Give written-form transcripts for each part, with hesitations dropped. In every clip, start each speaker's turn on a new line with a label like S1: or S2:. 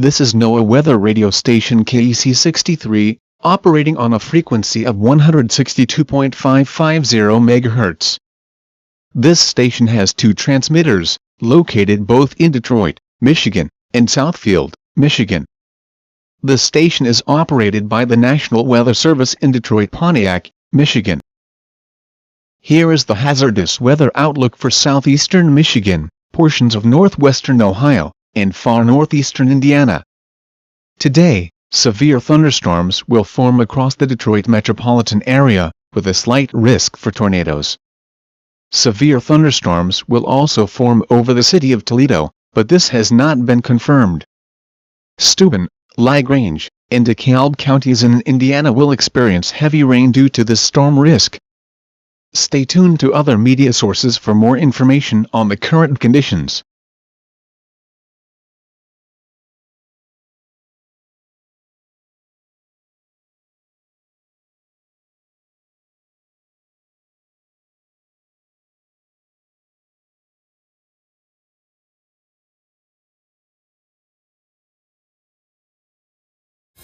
S1: This is NOAA weather radio station KEC 63, operating on a frequency of 162.550 MHz. This station has two transmitters, located both in Detroit, Michigan, and Southfield, Michigan. The station is operated by the National Weather Service in Detroit, Pontiac, Michigan. Here is the hazardous weather outlook for southeastern Michigan, portions of northwestern Ohio, and far northeastern Indiana. Today, severe thunderstorms will form across the Detroit metropolitan area, with a slight risk for tornadoes. Severe thunderstorms will also form over the city of Toledo, but this has not been confirmed. Steuben, LaGrange, and DeKalb counties in Indiana will experience heavy rain due to this storm risk. Stay tuned to other media sources for more information on the current conditions.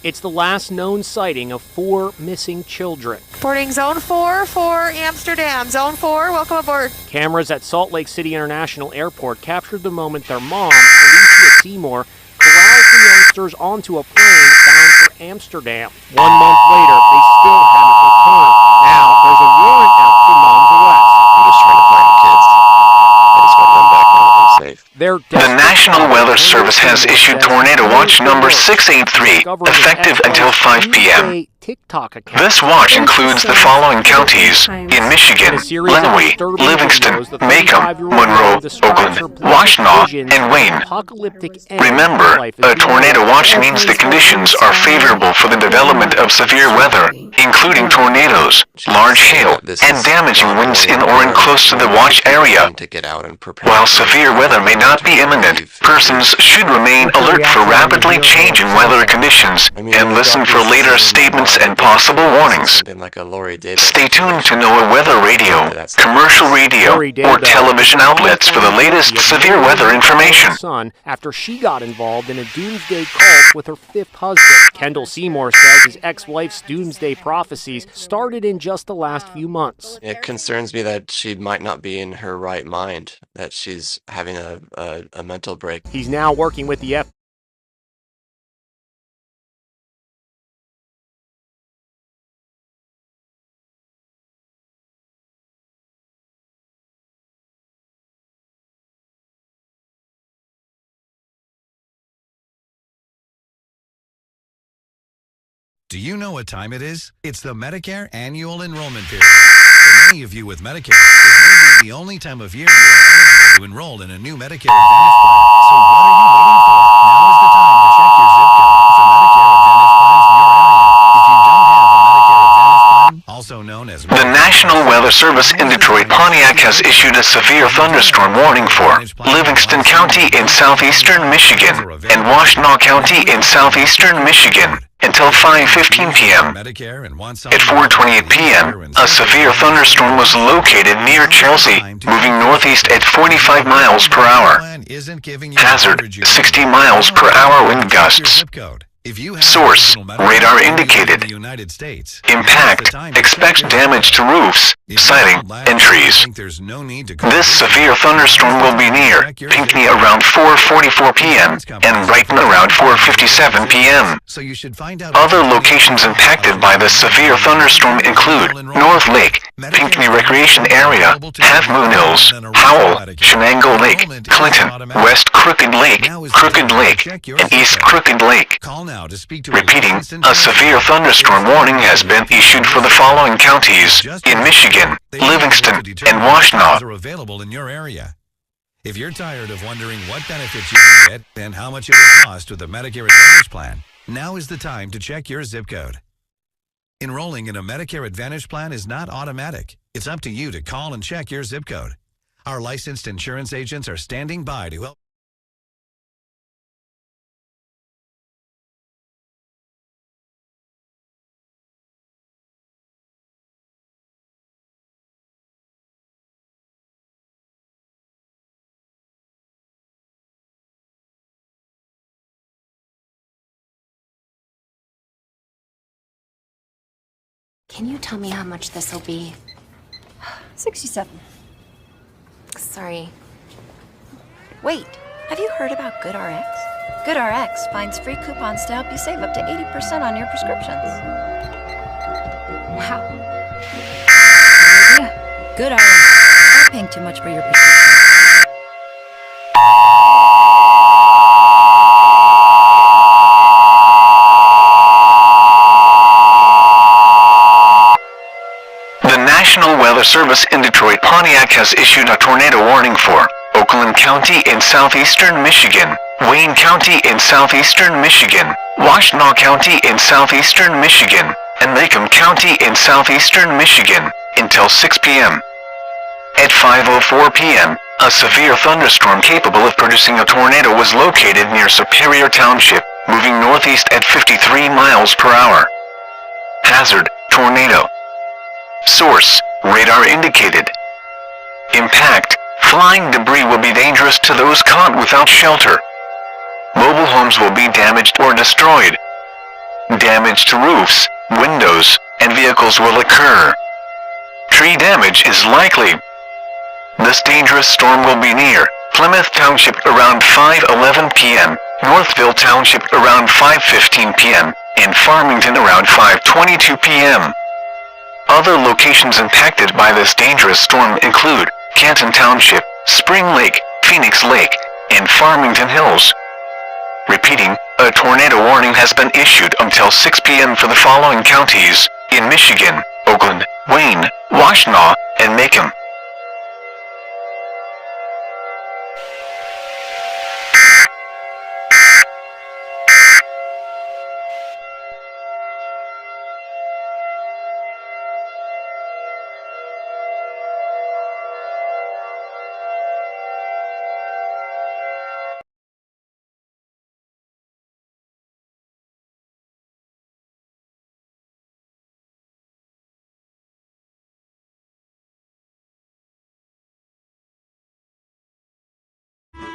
S2: It's the last known sighting of 4 missing children.
S3: Reporting Zone 4 for Amsterdam. Zone 4, welcome aboard.
S2: Cameras at Salt Lake City International Airport captured the moment their mom, Alicia Seymour, corrals the youngsters onto a plane bound for Amsterdam. 1 month later, they still haven't returned. Now, there's a warrant out for mom's arrest.
S4: I'm just trying to find the kids. I just want them back now that I'm safe.
S1: The National Weather Service has issued Tornado Watch number 683, effective until 5 p.m. This watch includes the following counties in Michigan: Lenawee, Livingston, Macomb, Monroe, Oakland, Washtenaw, and Wayne. Remember, a tornado watch means the conditions are favorable for the development of severe weather, including tornadoes, large hail, and damaging winds in or close to the watch area. While severe weather may not be imminent, persons should remain alert for rapidly changing weather conditions and listen for later statements and possible warnings. Stay tuned to NOAA weather radio, commercial radio, or television outlets for the latest severe weather information.
S2: After she got involved in a doomsday cult with her 5th husband. Kendall Seymour says his ex-wife's doomsday prophecies started in just the last few months.
S4: It concerns me that she might not be in her right mind, that she's having a mental break.
S2: He's now working with the FBI.
S5: Do you know what time it is? It's the Medicare Annual Enrollment Period. For many of you with Medicare, this may be the only time of year you are eligible to enroll in a new Medicare Advantage plan. So what are you waiting for? Now is the time to check your zip code for Medicare Advantage plans in your area. If you don't have a Medicare Advantage plan, also known as
S1: The National Weather Service in Detroit, Pontiac has issued a severe thunderstorm warning for Livingston County in southeastern Michigan and Washtenaw County in southeastern Michigan until 5:15 p.m. At 4:28 p.m., a severe thunderstorm was located near Chelsea, moving northeast at 45 miles per hour. Hazard, 60 miles per hour wind gusts. Source, radar indicated. Impact, expect damage to roofs, siding, and trees. This severe thunderstorm will be near Pinckney around 4:44 p.m. and Brighton around 4:57 p.m. Other locations impacted by the severe thunderstorm include North Lake, Pinckney Recreation Area, Half Moon Hills, Howell, Shenango Lake, Clinton, West Crooked Lake, and East Crooked Lake. Repeating, a severe thunderstorm warning has been issued for the following counties in Michigan, Livingston, and Washtenaw.
S5: If you're tired of wondering what benefits you can get and how much it will cost with a Medicare Advantage plan, now is the time to check your zip code. Enrolling in a Medicare Advantage plan is not automatic. It's up to you to call and check your zip code. Our licensed insurance agents are standing by to help.
S6: Can you tell me how much this will be?
S7: 67.
S6: Sorry.
S7: Wait, have you heard about GoodRx? GoodRx finds free coupons to help you save up to 80% on your prescriptions. Wow. Good idea. GoodRx. Not paying too much for your prescription.
S1: The National Weather Service in Detroit Pontiac has issued a tornado warning for Oakland County in southeastern Michigan, Wayne County in southeastern Michigan, Washtenaw County in southeastern Michigan, and Macomb County in southeastern Michigan until 6 p.m. At 5:04 p.m., a severe thunderstorm capable of producing a tornado was located near Superior Township, moving northeast at 53 miles per hour. Hazard: tornado. Source: radar indicated. Impact: flying debris will be dangerous to those caught without shelter. Mobile homes will be damaged or destroyed. Damage to roofs, windows, and vehicles will occur. Tree damage is likely. This dangerous storm will be near Plymouth Township around 5:11 p.m., Northville Township around 5:15 p.m., and Farmington around 5:22 p.m. Other locations impacted by this dangerous storm include Canton Township, Spring Lake, Phoenix Lake, and Farmington Hills. Repeating, a tornado warning has been issued until 6 p.m. for the following counties in Michigan: Oakland, Wayne, Washtenaw, and Macomb.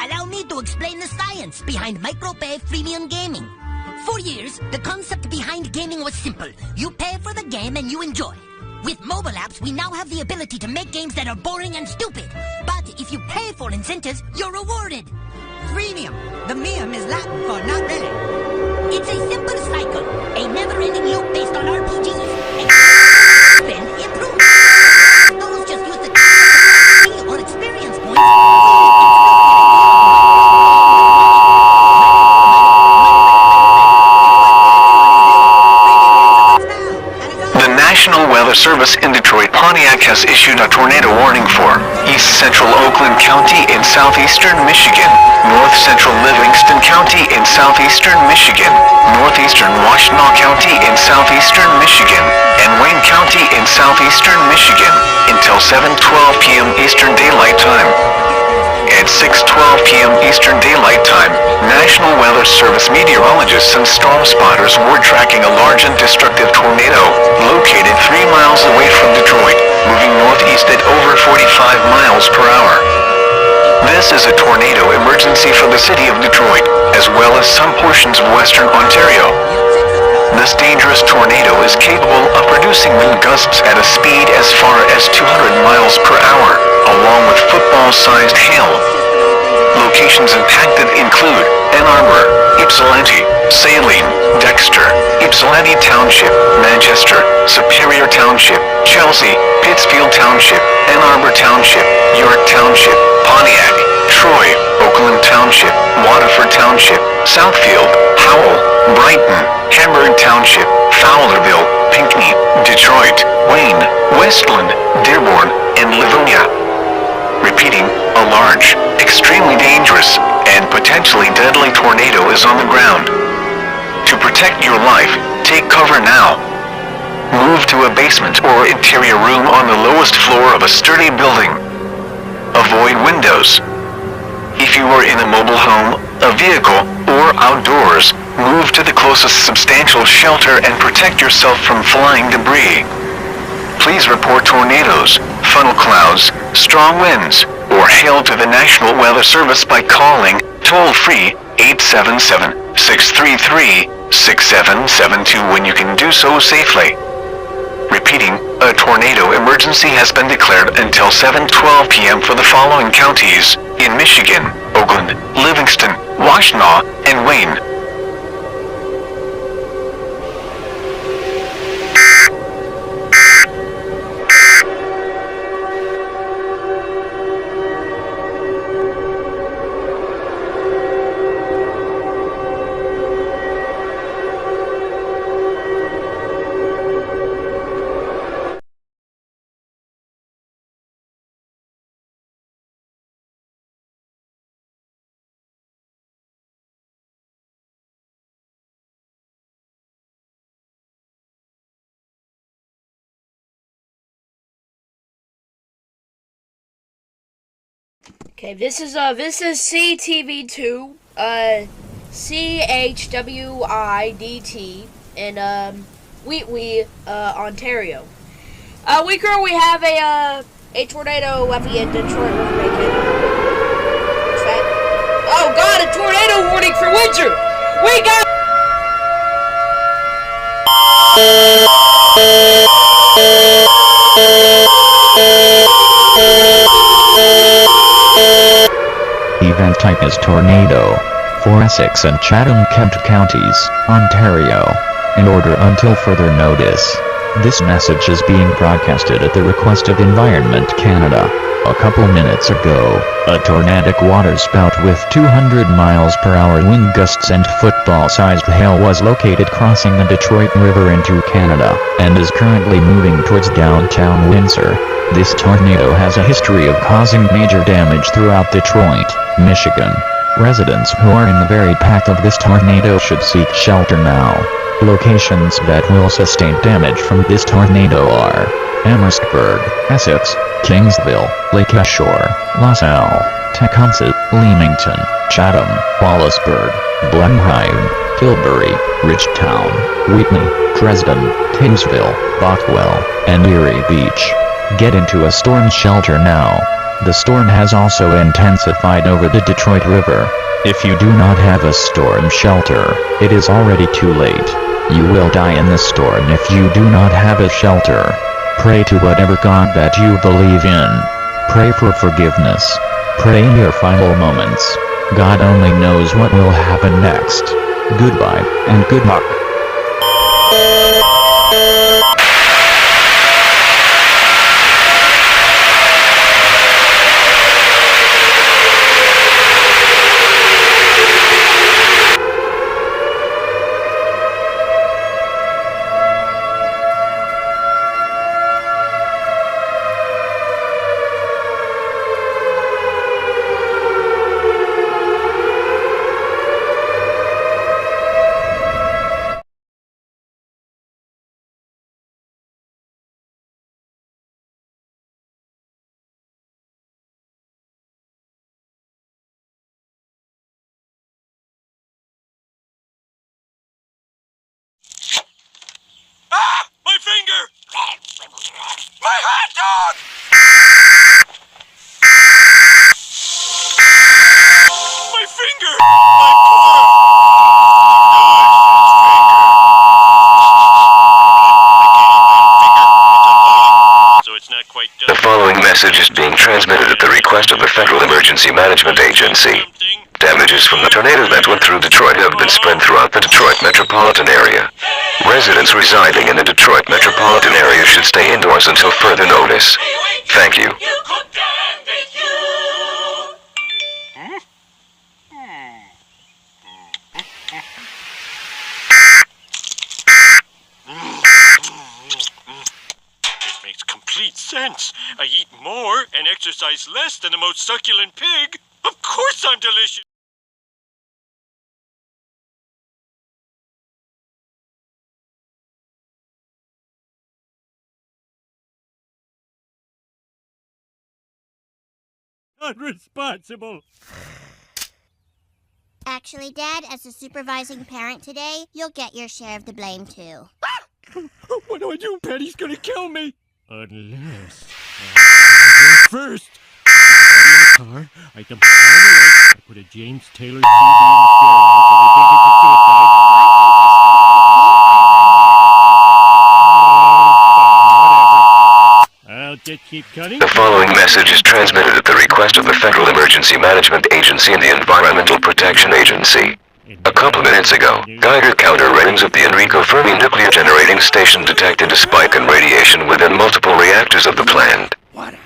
S8: Allow me to explain the science behind micropay freemium gaming. For years, the concept behind gaming was simple. You pay for the game and you enjoy. With mobile apps, we now have the ability to make games that are boring and stupid. But if you pay for incentives, you're rewarded.
S9: Freemium. The mium is Latin for not really.
S8: It's a simple cycle, a never-ending loop based on RPGs. And then improve. Those just use the or experience points.
S1: National Weather Service in Detroit Pontiac has issued a tornado warning for East Central Oakland County in southeastern Michigan, North Central Livingston County in southeastern Michigan, Northeastern Washtenaw County in southeastern Michigan, and Wayne County in southeastern Michigan until 7:12 p.m. Eastern Daylight Time. At 6:12 p.m. Eastern Daylight Time, National Weather Service meteorologists and storm spotters were tracking a large and destructive tornado located 3 miles away from Detroit, moving northeast at over 45 miles per hour. This is a tornado emergency for the city of Detroit, as well as some portions of western Ontario. This dangerous tornado is capable of producing wind gusts at a speed as far as 200 miles per hour, along with football-sized hail. Locations impacted include Ann Arbor, Ypsilanti, Saline, Dexter, Ypsilanti Township, Manchester, Superior Township, Chelsea, Pittsfield Township, Ann Arbor Township, York Township, Pontiac, Troy, Oakland Township, Waterford Township, Southfield, Howell, Brighton, Hamburg Township, Fowlerville, Pinckney, Detroit, Wayne, Westland, Dearborn, and Livonia. Repeating, a large, extremely dangerous, and potentially deadly tornado is on the ground. To protect your life, take cover now. Move to a basement or interior room on the lowest floor of a sturdy building. Avoid windows. If you are in a mobile home, a vehicle, or outdoors, move to the closest substantial shelter and protect yourself from flying debris. Please report tornadoes, funnel clouds, strong winds, or hail to the National Weather Service by calling toll-free 877-633-6772 when you can do so safely. Repeating, a tornado emergency has been declared until 7:12 p.m. for the following counties in Michigan: Oakland, Livingston, Washtenaw, and Wayne.
S10: Okay, this is CTV2, CHWIDT in Wheatley, Ontario. We currently have a tornado levy in Detroit River Bacon. What's that? Oh God, a tornado warning for Windsor! We got.
S11: Event type is tornado. For Essex and Chatham-Kent counties, Ontario. In order until further notice. This message is being broadcasted at the request of Environment Canada. A couple minutes ago, a tornadic waterspout with 200 miles per hour wind gusts and football-sized hail was located crossing the Detroit River into Canada, and is currently moving towards downtown Windsor. This tornado has a history of causing major damage throughout Detroit, Michigan. Residents who are in the very path of this tornado should seek shelter now. Locations that will sustain damage from this tornado are Amherstburg, Essex, Kingsville, Lake Shore, LaSalle, Tecumseh, Leamington, Chatham, Wallaceburg, Blenheim, Tilbury, Ridgetown, Wheatley, Dresden, Tazeville, Bothwell, and Erie Beach. Get into a storm shelter now. The storm has also intensified over the Detroit River. If you do not have a storm shelter, it is already too late. You will die in the storm if you do not have a shelter. Pray to whatever God that you believe in. Pray for forgiveness. Pray in your final moments. God only knows what will happen next. Goodbye, and good luck.
S12: Ah! My finger! My hot dog! My finger! My poor... So it's not quite done.
S1: The following message is being transmitted at the request of the Federal Emergency Management Agency. Damages from the tornado that went through Detroit have been spread throughout the Detroit metropolitan area. Residents residing in the Detroit metropolitan area should stay indoors until further notice. Thank you.
S12: It makes complete sense. I eat more and exercise less than the most succulent pig. Of course I'm delicious. Unresponsible.
S13: Actually, Dad, as a supervising parent today, you'll get your share of the blame, too.
S12: What do I do? Patty's gonna kill me. Unless I first. I put the body in the car, I dump it down the lake, I put a James Taylor CD in the stereo so they think it's a suicide. keep cutting.
S1: The following message is transmitted at the request of the Federal Emergency Management Agency and the Environmental Protection Agency. A couple minutes ago, Geiger counter readings at the Enrico Fermi nuclear generating station detected a spike in radiation within multiple reactors of the plant.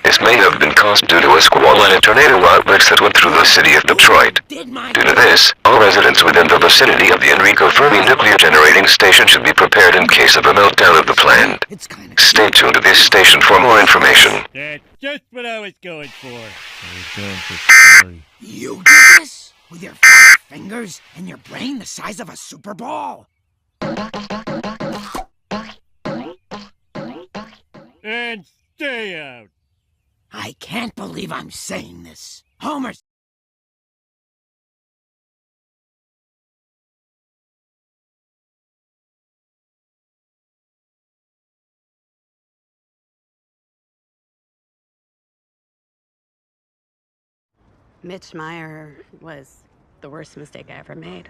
S1: This may have been caused due to a squall and a tornado outburst that went through the city of Detroit. Due to this, all residents within the vicinity of the Enrico Fermi nuclear generating station should be prepared in case of a meltdown of the plant. Stay tuned to this station for more information.
S12: That's just what I was going for.
S9: You did this? With your 5 fingers and your brain the size of a Super Bowl?
S12: And stay out.
S9: I can't believe I'm saying this. Homer's...
S14: Mitch Meyer was the worst mistake I ever made.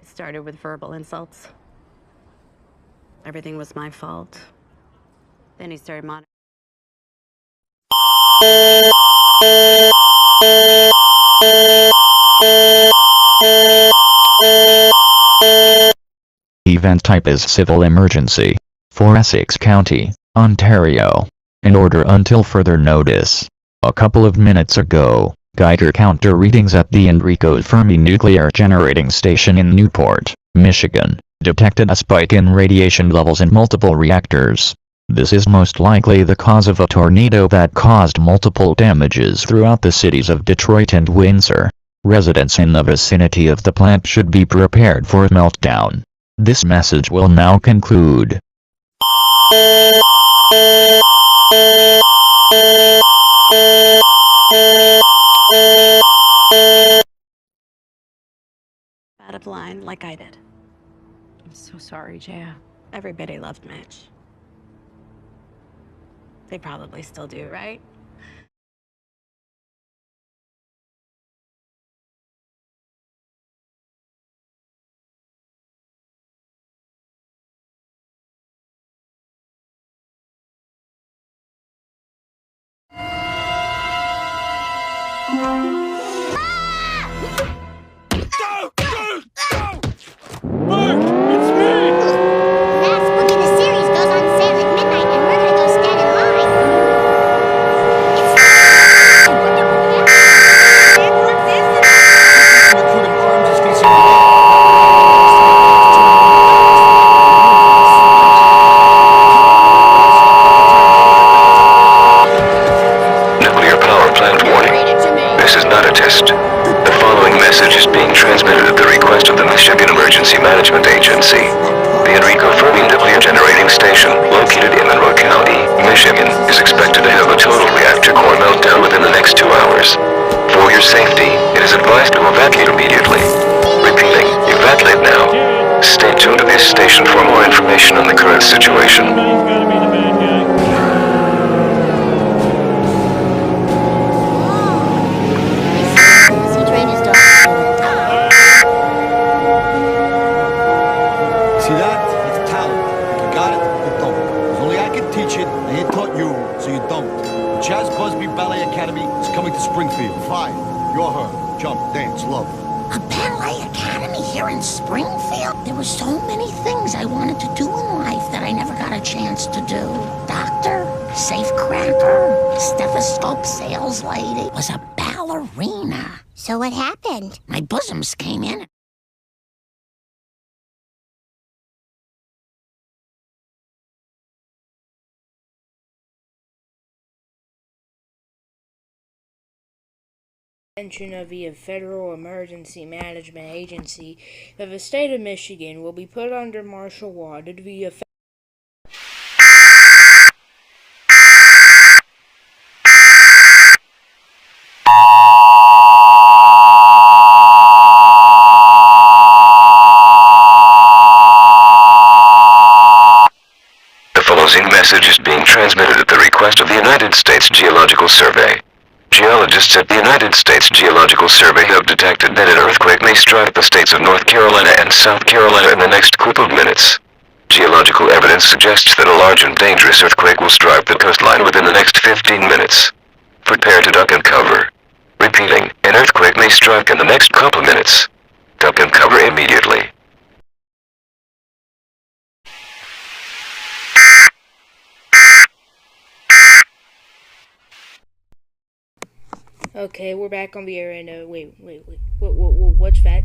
S14: It started with verbal insults. Everything was my fault. Then he started monitoring.
S11: Event type is civil emergency. For Essex County, Ontario. In order until further notice. A couple of minutes ago, Geiger counter readings at the Enrico Fermi nuclear generating station in Newport, Michigan, detected a spike in radiation levels in multiple reactors. This is most likely the cause of a tornado that caused multiple damages throughout the cities of Detroit and Windsor. Residents in the vicinity of the plant should be prepared for a meltdown. This message will now conclude.
S14: Bottom line, like I did. I'm so sorry, Jaya. Everybody loved Mitch. They probably still do, right?
S13: Last book in the series goes on sale at midnight, and we're gonna go stand in line.
S1: Nuclear power plant warning. This is not a test. The following message is being transmitted at the request of the Michigan Emergency Management Agency. The Enrico Fermi nuclear generating station, located in Monroe County, Michigan, is expected to have a total reactor core meltdown within the next 2 hours. For your safety, it is advised to evacuate immediately. Repeating, evacuate now. Stay tuned to this station for more information on the current situation.
S13: He trained his dog.
S15: See that? It's talent. You got it, you don't. Because only I can teach it, I ain't taught you, so you don't. The Chaz Busby Ballet Academy is coming to Springfield. 5. You're her. Jump, dance, love.
S8: A ballet academy here in Springfield? There were so many things I wanted to do in life that I never got a chance to do. Doctor, safecracker, stethoscope sales lady, was a ballerina.
S13: So what happened?
S8: My bosoms came in.
S10: Attention of the Federal Emergency Management Agency of the state of Michigan will be put under martial law due to the effect.
S1: The following message is being transmitted at the request of the United States Geological Survey. Geologists at the United States Geological Survey have detected that an earthquake may strike the states of North Carolina and South Carolina in the next couple of minutes. Geological evidence suggests that a large and dangerous earthquake will strike the coastline within the next 15 minutes. Prepare to duck and cover. Repeating, an earthquake may strike in the next couple minutes. Duck and cover immediately.
S10: Okay, we're back on the air, and wait. What's that?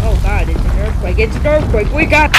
S10: Oh God, it's an earthquake! It's an earthquake! We got.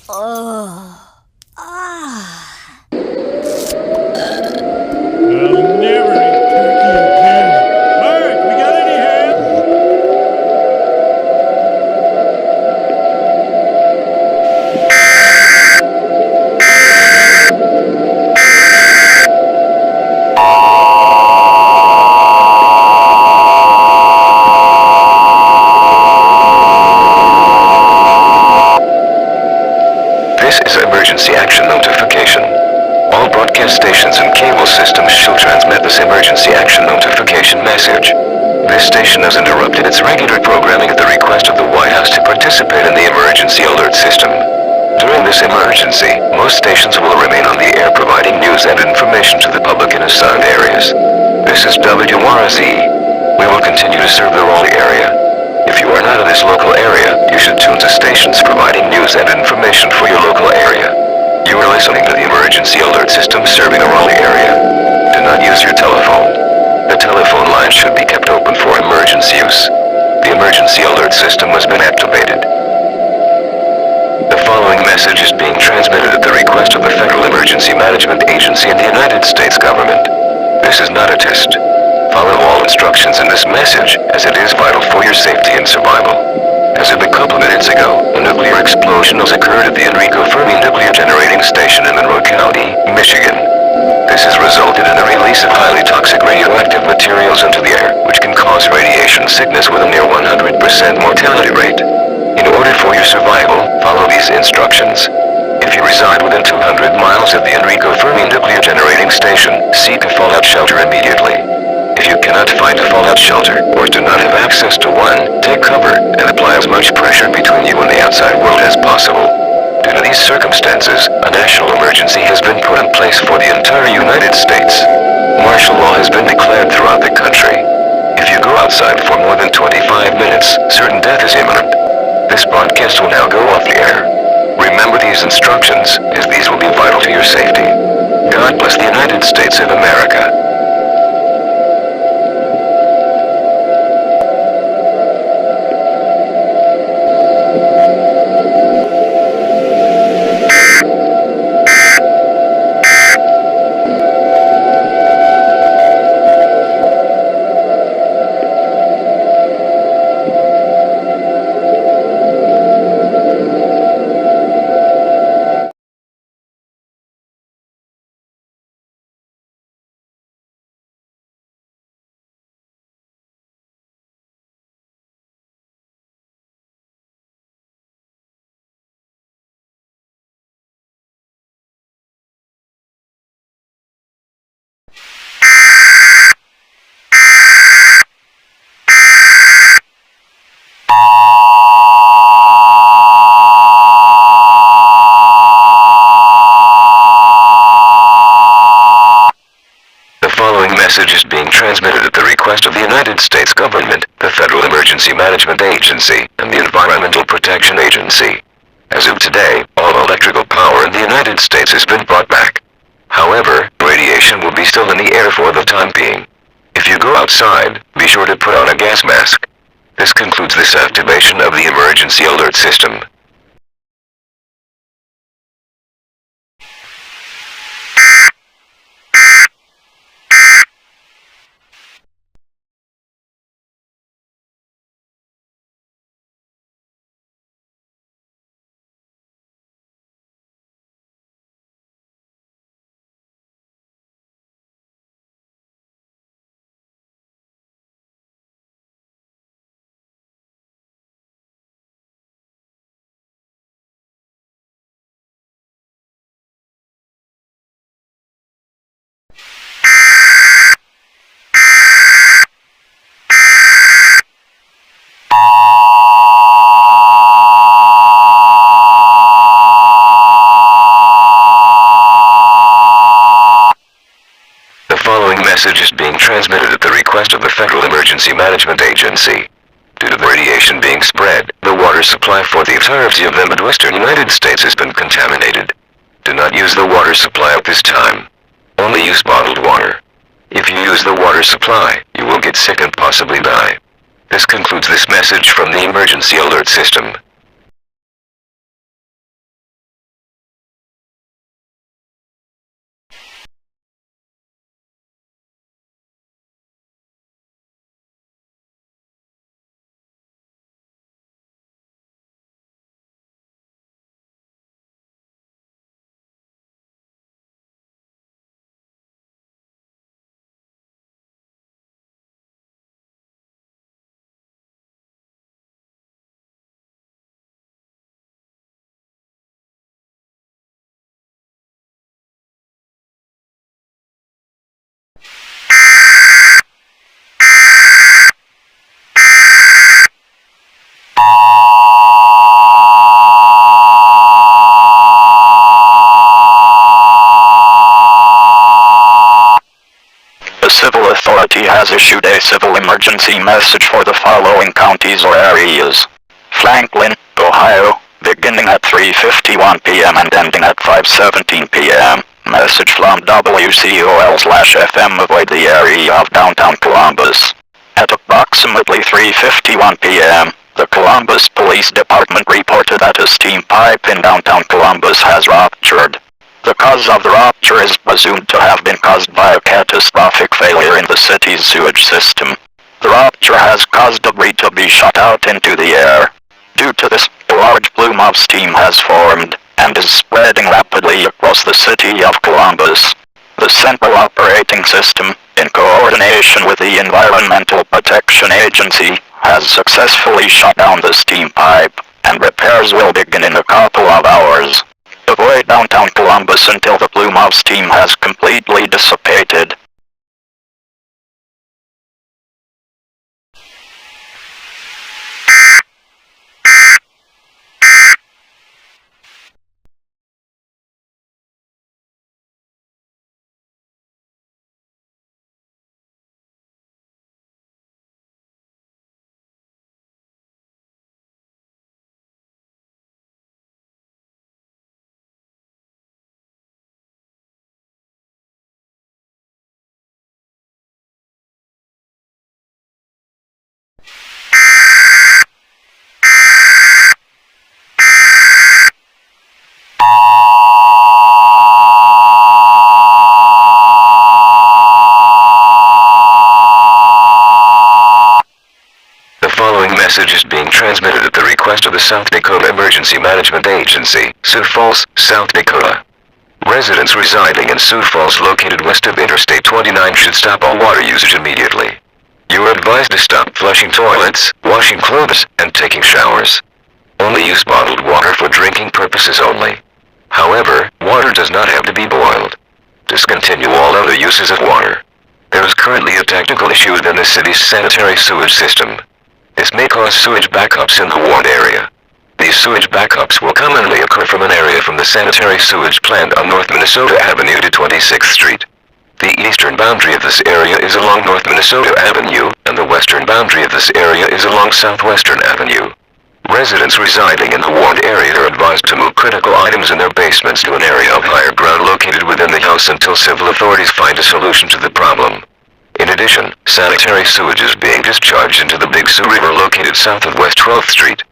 S13: Oh. Ah.
S12: I'll never eat turkey again. Mark, we got any ham?
S1: This is emergency action notification. All broadcast stations and cable systems shall transmit this emergency action notification message. This station has interrupted its regular programming at the request of the White House to participate in the emergency alert system. During this emergency, most stations will remain on the air providing news and information to the public in assigned areas. This is WRZ. We will continue to serve the Raleigh area. If you are not in this local area, you should tune to stations providing news and information for your local area. You are listening to the emergency alert system serving the Raleigh area. Do not use your telephone. The telephone line should be kept open for emergency use. The emergency alert system has been activated. The following message is being transmitted at the request of the Federal Emergency Management Agency and the United States government. This is not a test. Follow all instructions in this message, as it is vital for your safety and survival. As of a couple minutes ago, a nuclear explosion has occurred at the Enrico Fermi Nuclear Generating Station in Monroe County, Michigan. This has resulted in the release of highly toxic radioactive materials into the air, which can cause radiation sickness with a near 100% mortality rate. In order for your survival, follow these instructions. If you reside within 200 miles of the Enrico Fermi Nuclear Generating Station, seek a fallout shelter immediately. If you cannot find a fallout shelter, or do not have access to one, take cover and apply as much pressure between you and the outside world as possible. Due to these circumstances, a national emergency has been put in place for the entire United States. Martial law has been declared throughout the country. If you go outside for more than 25 minutes, certain death is imminent. This broadcast will now go off the air. Remember these instructions, as these will be vital to your safety. God bless the United States of America. Message is being transmitted at the request of the United States government, the Federal Emergency Management Agency, and the Environmental Protection Agency. As of today, all electrical power in the United States has been brought back. However, radiation will be still in the air for the time being. If you go outside, be sure to put on a gas mask. This concludes this activation of the emergency alert system. message is being transmitted at the request of the Federal Emergency Management Agency. Due to the radiation being spread, the water supply for the entirety of the Midwestern United States has been contaminated. Do not use the water supply at this time. Only use bottled water. If you use the water supply, you will get sick and possibly die. This concludes this message from the emergency alert system.
S16: Civil authority has issued a civil emergency message for the following counties or areas. Franklin, Ohio, beginning at 3:51 p.m. and ending at 5:17 p.m. Message from WCOL/FM, avoid the area of downtown Columbus. At approximately 3:51 p.m., the Columbus Police Department reported that a steam pipe in downtown Columbus has ruptured. The cause of the rupture is presumed to have been caused by a catastrophic failure in the city's sewage system. The rupture has caused debris to be shot out into the air. Due to this, a large plume of steam has formed and is spreading rapidly across the city of Columbus. The Central Operating System, in coordination with the Environmental Protection Agency, has successfully shut down the steam pipe, and repairs will begin in a couple of hours. Avoid downtown Columbus until the plume of steam has completely dissipated.
S1: Message is being transmitted at the request of the South Dakota Emergency Management Agency, Sioux Falls, South Dakota. Residents residing in Sioux Falls located west of Interstate 29 should stop all water usage immediately. You are advised to stop flushing toilets, washing clothes, and taking showers. Only use bottled water for drinking purposes only. However, water does not have to be boiled. Discontinue all other uses of water. There is currently a technical issue within the city's sanitary sewage system. This may cause sewage backups in the warned area. These sewage backups will commonly occur from an area from the sanitary sewage plant on North Minnesota Avenue to 26th Street. The eastern boundary of this area is along North Minnesota Avenue, and the western boundary of this area is along Southwestern Avenue. Residents residing in the warned area are advised to move critical items in their basements to an area of higher ground located within the house until civil authorities find a solution to the problem. In addition, sanitary sewage is being discharged into the Big Sioux River located south of West 12th Street.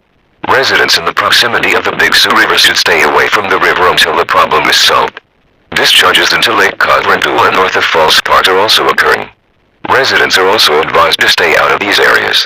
S1: Residents in the proximity of the Big Sioux River should stay away from the river until the problem is solved. Discharges into Lake Codrendula north of Falls Park are also occurring. Residents are also advised to stay out of these areas.